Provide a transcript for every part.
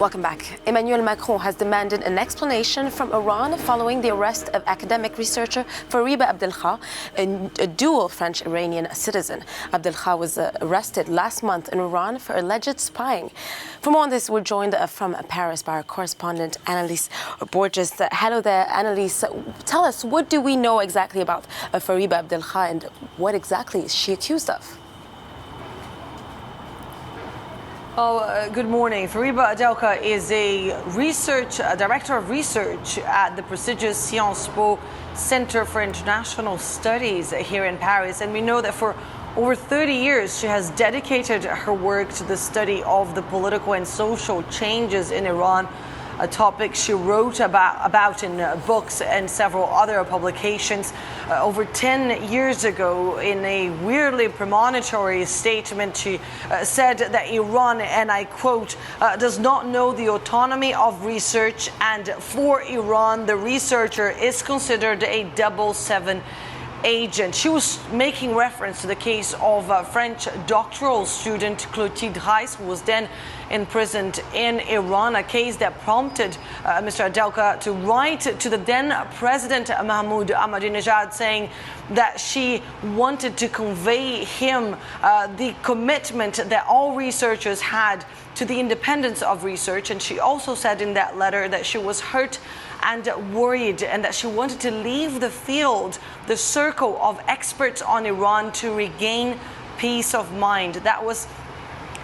Welcome back. Emmanuel Macron has demanded an explanation from Iran following the arrest of academic researcher Fariba Adelkhah, a dual French-Iranian citizen. Adelkhah was arrested last month in Iran for alleged spying. For more on this, we're joined from Paris by our correspondent Annalise Borges. Hello there, Annalise. Tell us, what do we know exactly about Fariba Adelkhah and what exactly is she accused of? Good morning. Fariba Adelkhah is a director of research at the prestigious Sciences Po Center for International Studies here in Paris. And we know that for over 30 years, she has dedicated her work to the study of the political and social changes in Iran, a topic she wrote about in books and several other publications. Over 10 years ago, in a weirdly premonitory statement, she said that Iran, and I quote, does not know the autonomy of research, and for Iran, the researcher is considered a 007 agent. She was making reference to the case of French doctoral student Clotilde Reiss, who was then imprisoned in Iran, a case that prompted Mr. Adelkhah to write to the then President Mahmoud Ahmadinejad, saying that she wanted to convey him the commitment that all researchers had to the independence of research. And she also said in that letter that she was hurt and worried, and that she wanted to leave the field, the circle of experts on Iran, to regain peace of mind. That was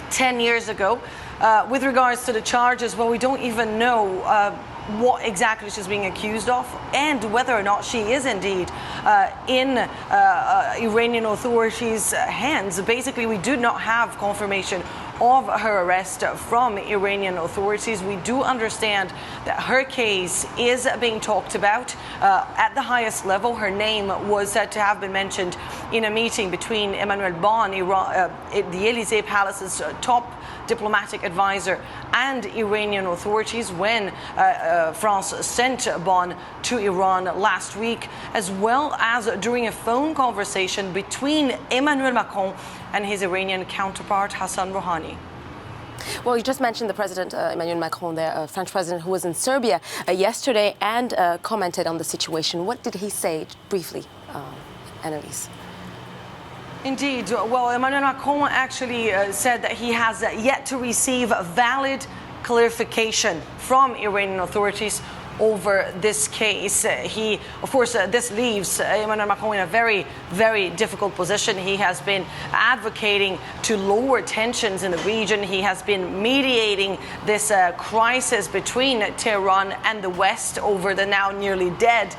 10 years ago. With regards to the charges, well, we don't even know what exactly she's being accused of and whether or not she is indeed in Iranian authorities' hands. Basically, we do not have confirmation of her arrest from Iranian authorities. We do understand that her case is being talked about at the highest level. Her name was said to have been mentioned in a meeting between Emmanuel Macron, the Elysee Palace's top diplomatic advisor, and Iranian authorities when France sent Bon to Iran last week, as well as during a phone conversation between Emmanuel Macron and his Iranian counterpart Hassan Rouhani. Well, you just mentioned the President, Emmanuel Macron, the French president, who was in Serbia yesterday and commented on the situation. What did he say briefly, Annalise? Indeed. Well, Emmanuel Macron actually said that he has yet to receive valid clarification from Iranian authorities over this case. This leaves Emmanuel Macron in a very, very difficult position. He has been advocating to lower tensions in the region. He has been mediating this crisis between Tehran and the West over the now nearly dead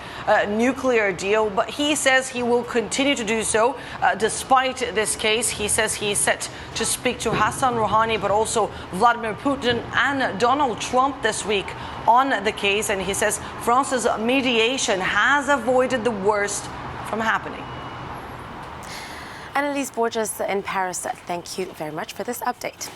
nuclear deal. But he says he will continue to do so despite this case. He says he's set to speak to Hassan Rouhani, but also Vladimir Putin and Donald Trump this week on the case. And he says France's mediation has avoided the worst from happening. Annalise Borges in Paris, thank you very much for this update.